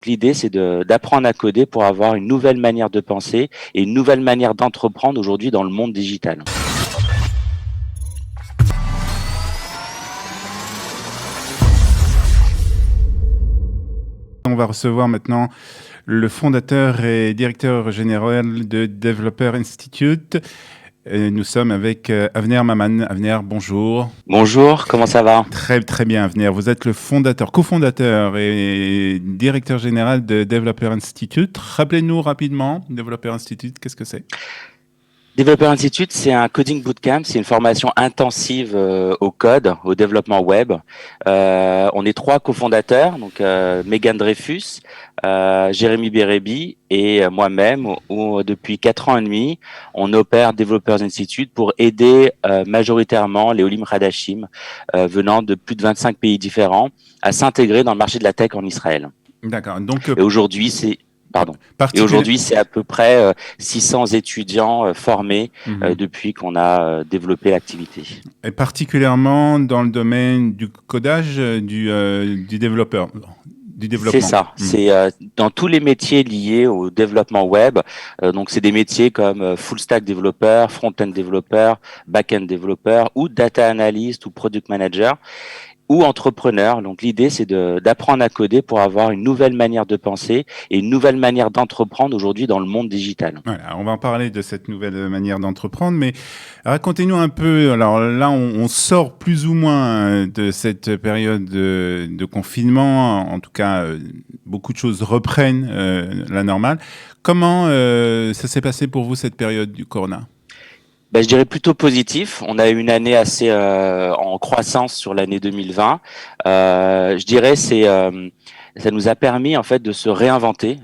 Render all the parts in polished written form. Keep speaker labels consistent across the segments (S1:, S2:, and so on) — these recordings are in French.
S1: L'idée, c'est d'apprendre à coder pour avoir une nouvelle manière de penser et une nouvelle manière d'entreprendre aujourd'hui dans le monde digital.
S2: On va recevoir maintenant le fondateur et directeur général de Developer Institute. Nous sommes avec Avner Maman. Avner, bonjour.
S1: Bonjour, comment ça va?
S2: Très très bien, Avner. Vous êtes le fondateur, cofondateur et directeur général de Developer Institute. Rappelez-nous rapidement, Developer Institute, qu'est-ce que c'est?
S1: Developer Institute, c'est un coding bootcamp, c'est une formation intensive au code, au développement web. On est 3 cofondateurs, donc Megan Dreyfus, Jérémy Bérébi et moi-même, où depuis 4 ans et demi, on opère Developers Institute pour aider majoritairement les Olim Hadashim venant de plus de 25 pays différents à s'intégrer dans le marché de la tech en Israël.
S2: D'accord. Donc,
S1: Et aujourd'hui, c'est à peu près 600 étudiants formés depuis qu'on a développé l'activité.
S2: Et particulièrement dans le domaine du codage du développeur. Du développement.
S1: C'est ça. C'est dans tous les métiers liés au développement web. Donc, c'est des métiers comme full stack développeur, front-end développeur, back-end développeur ou data analyst ou product manager, ou entrepreneur. Donc l'idée, c'est d'apprendre à coder pour avoir une nouvelle manière de penser et une nouvelle manière d'entreprendre aujourd'hui dans le monde digital.
S2: Voilà, on va en parler de cette nouvelle manière d'entreprendre, mais racontez-nous un peu. Alors là, on sort plus ou moins de cette période de confinement. En tout cas, beaucoup de choses reprennent la normale. Comment ça s'est passé pour vous cette période du corona?
S1: Je dirais plutôt positif. On a eu une année assez en croissance sur l'année 2020. Je dirais ça nous a permis en fait de se réinventer,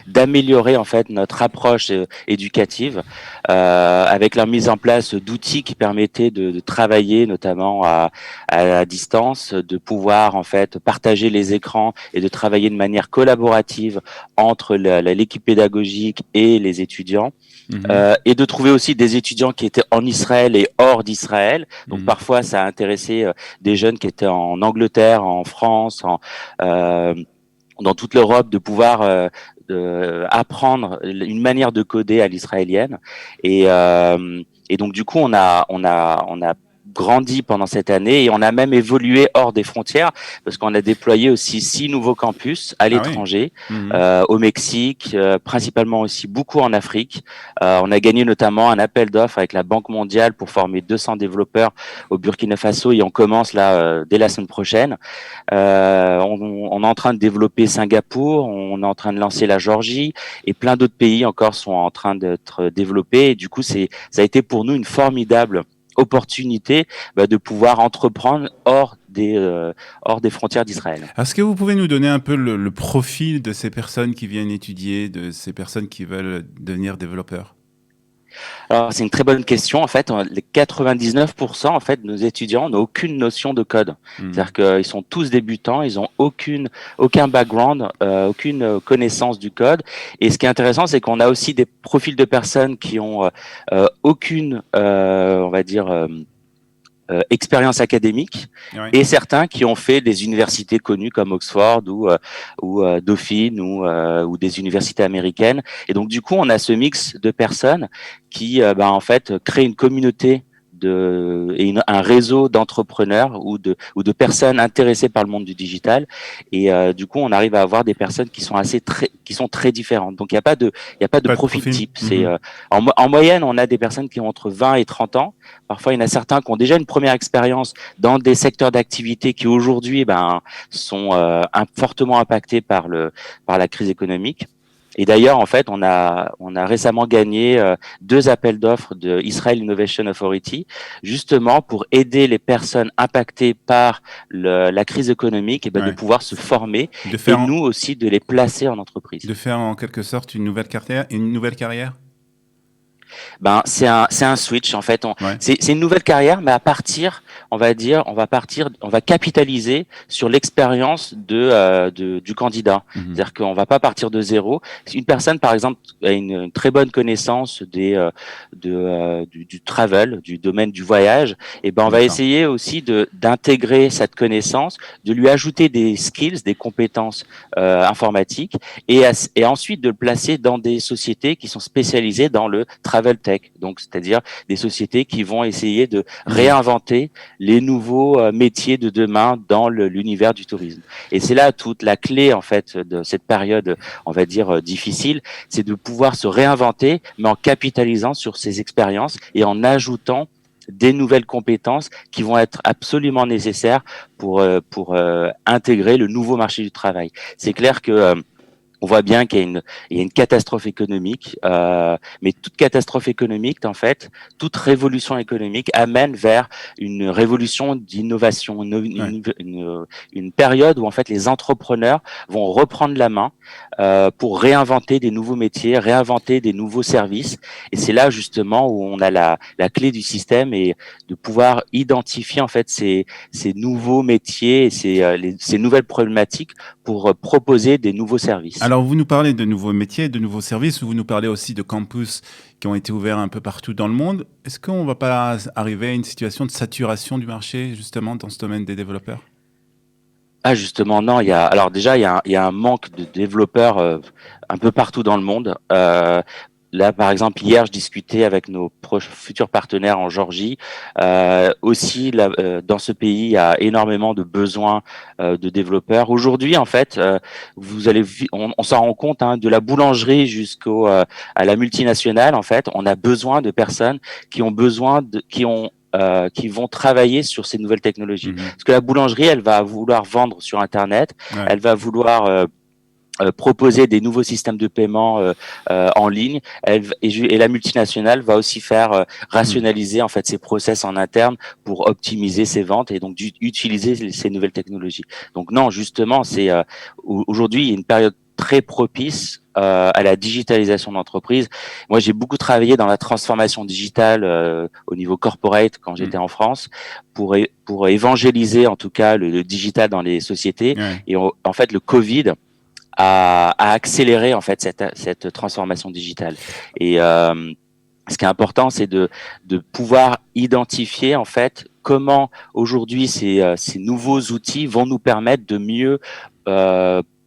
S1: d'améliorer en fait notre approche éducative avec la mise en place d'outils qui permettaient de travailler notamment à distance, de pouvoir en fait partager les écrans et de travailler de manière collaborative entre l'équipe pédagogique et les étudiants. Et de trouver aussi des étudiants qui étaient en Israël et hors d'Israël. Donc parfois, ça a intéressé des jeunes qui étaient en Angleterre, en France, dans toute l'Europe, de pouvoir apprendre une manière de coder à l'israélienne. Et donc du coup, on a grandi pendant cette année et on a même évolué hors des frontières parce qu'on a déployé aussi 6 nouveaux campus à l'étranger, au Mexique, principalement aussi beaucoup en Afrique. On a gagné notamment un appel d'offres avec la Banque mondiale pour former 200 développeurs au Burkina Faso et on commence là dès la semaine prochaine. On est en train de développer Singapour, on est en train de lancer la Géorgie et plein d'autres pays encore sont en train d'être développés. Et du coup, ça a été pour nous une formidable opportunité de pouvoir entreprendre hors des frontières d'Israël.
S2: Est-ce que vous pouvez nous donner un peu le profil de ces personnes qui viennent étudier, de ces personnes qui veulent devenir développeurs?
S1: Alors, c'est une très bonne question. En fait, les 99% en fait, de nos étudiants n'ont aucune notion de code. C'est-à-dire qu'ils sont tous débutants, ils n'ont aucun background, aucune connaissance du code. Et ce qui est intéressant, c'est qu'on a aussi des profils de personnes qui ont aucune, on va dire, expérience académique et certains qui ont fait des universités connues comme Oxford ou Dauphine ou des universités américaines. Et donc du coup, on a ce mix de personnes qui en fait créent une communauté un réseau d'entrepreneurs ou de personnes intéressées par le monde du digital. Et du coup, on arrive à avoir des personnes qui sont très différentes. Donc il n'y a pas de profil type. C'est en moyenne, on a des personnes qui ont entre 20 et 30 ans. Parfois, il y en a certains qui ont déjà une première expérience dans des secteurs d'activité qui aujourd'hui sont fortement impactés par la crise économique. Et d'ailleurs, en fait, on a récemment gagné 2 appels d'offres de Israel Innovation Authority, justement pour aider les personnes impactées par la crise économique de pouvoir se former et nous aussi de les placer en entreprise.
S2: De faire en quelque sorte une nouvelle carrière?
S1: Ben c'est un switch en fait.
S2: Ouais,
S1: C'est une nouvelle carrière, mais à partir, on va dire, on va capitaliser sur l'expérience du candidat.
S2: mhm,
S1: C'est-à-dire qu'on va pas partir de zéro. Si une personne, par exemple, a une très bonne connaissance du travel, du domaine du voyage, et ben on va
S2: d'accord.
S1: essayer aussi de d'intégrer cette connaissance, de lui ajouter des skills, des compétences informatiques, et ensuite de le placer dans des sociétés qui sont spécialisées dans le travel tech. Donc, c'est-à-dire des sociétés qui vont essayer de
S2: Mhm.
S1: réinventer les nouveaux métiers de demain dans l'univers du tourisme. Et c'est là toute la clé en fait de cette période, on va dire difficile, c'est de pouvoir se réinventer, mais en capitalisant sur ces expériences et en ajoutant des nouvelles compétences qui vont être absolument nécessaires pour intégrer le nouveau marché du travail. C'est clair que on voit bien il y a une catastrophe économique, mais toute catastrophe économique, en fait, toute révolution économique amène vers une révolution d'innovation,
S2: Ouais.
S1: une période où en fait les entrepreneurs vont reprendre la main pour réinventer des nouveaux métiers, réinventer des nouveaux services. Et c'est là justement où on a la clé du système et de pouvoir identifier en fait ces nouveaux métiers et ces nouvelles problématiques pour proposer des nouveaux services.
S2: Alors, vous nous parlez de nouveaux métiers, de nouveaux services, vous nous parlez aussi de campus qui ont été ouverts un peu partout dans le monde. Est-ce qu'on ne va pas arriver à une situation de saturation du marché, justement, dans ce domaine des développeurs?
S1: Ah justement non, alors déjà il y a un manque de développeurs un peu partout dans le monde. Là par exemple hier je discutais avec nos futurs partenaires en Géorgie. Aussi là, dans ce pays il y a énormément de besoins de développeurs. Aujourd'hui en fait vous allez on s'en rend compte hein, de la boulangerie jusqu'au à la multinationale en fait on a besoin de personnes qui vont travailler sur ces nouvelles technologies.
S2: Mhm.
S1: Parce que la boulangerie, elle va vouloir vendre sur Internet,
S2: Ouais.
S1: elle va vouloir proposer des nouveaux systèmes de paiement en ligne. Et la multinationale va aussi faire
S2: Mhm.
S1: rationaliser en fait ses process en interne pour optimiser ses ventes et donc utiliser ces nouvelles technologies. Donc non, justement, c'est aujourd'hui il y a une période très propice à la digitalisation d'entreprise. Moi, j'ai beaucoup travaillé dans la transformation digitale au niveau corporate quand
S2: Mhm.
S1: j'étais en France pour évangéliser en tout cas le digital dans les sociétés.
S2: Ouais.
S1: Et en fait, le Covid à accélérer en fait cette transformation digitale. Et ce qui est important, c'est de pouvoir identifier en fait comment aujourd'hui ces nouveaux outils vont nous permettre de mieux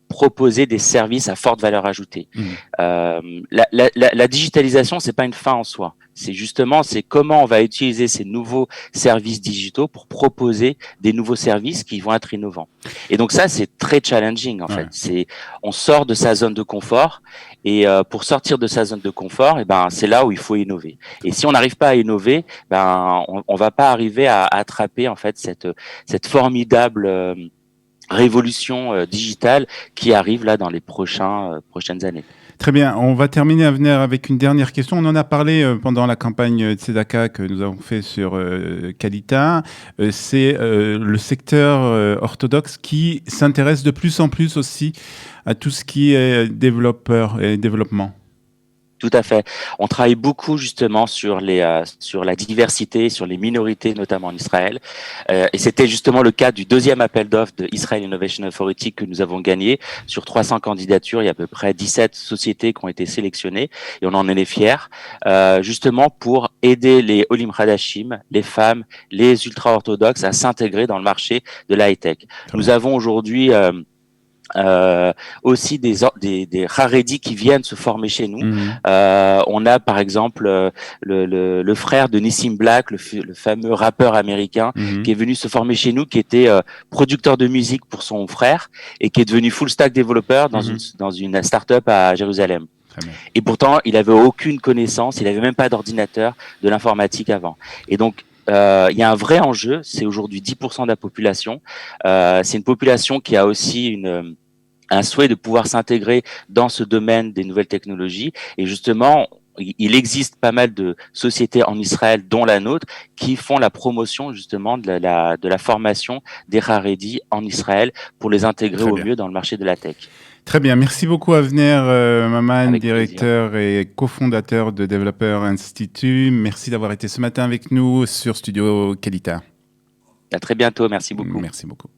S1: proposer des services à forte valeur ajoutée.
S2: Mhm.
S1: La digitalisation, c'est pas une fin en soi. C'est comment on va utiliser ces nouveaux services digitaux pour proposer des nouveaux services qui vont être innovants. Et donc ça, c'est très challenging en fait.
S2: Ouais.
S1: On sort de sa zone de confort et pour sortir de sa zone de confort, et ben c'est là où il faut innover. Et si on n'arrive pas à innover, ben on va pas arriver à attraper en fait cette formidable révolution digitale qui arrive là dans les prochaines années.
S2: Très bien, on va terminer à venir avec une dernière question. On en a parlé pendant la campagne Tzedaka que nous avons fait sur Kalita. C'est le secteur orthodoxe qui s'intéresse de plus en plus aussi à tout ce qui est développeur et développement.
S1: Tout à fait. On travaille beaucoup justement sur la diversité, sur les minorités, notamment en Israël. Et c'était justement le cas du deuxième appel d'offres de Israel Innovation Authority que nous avons gagné. Sur 300 candidatures, il y a à peu près 17 sociétés qui ont été sélectionnées et on en est fiers. Justement pour aider les Olim Hadashim, les femmes, les ultra-orthodoxes à s'intégrer dans le marché de la high-tech.
S2: Très
S1: Nous
S2: bien.
S1: avons aujourd'hui aussi des Haredi qui viennent se former chez nous.
S2: Mhm.
S1: On a par exemple le frère de Nissim Black, le fameux rappeur américain,
S2: Mhm.
S1: qui est venu se former chez nous, qui était producteur de musique pour son frère et qui est devenu full stack développeur
S2: Mhm.
S1: dans une start-up à Jérusalem.
S2: Très bien.
S1: Et pourtant, il avait aucune connaissance, il avait même pas d'ordinateur, de l'informatique avant. Et donc, il y a un vrai enjeu, c'est aujourd'hui 10% de la population. C'est une population qui a aussi un souhait de pouvoir s'intégrer dans ce domaine des nouvelles technologies. Et justement, il existe pas mal de sociétés en Israël, dont la nôtre, qui font la promotion justement de la formation des Haredi en Israël pour les intégrer
S2: Très
S1: au
S2: bien.
S1: mieux dans le marché de la tech.
S2: Très bien, merci beaucoup Avner Maman,
S1: Avec plaisir.
S2: directeur et cofondateur de Developer Institute. Merci d'avoir été ce matin avec nous sur Studio Kalita.
S1: À très bientôt. Merci beaucoup.
S2: Merci beaucoup.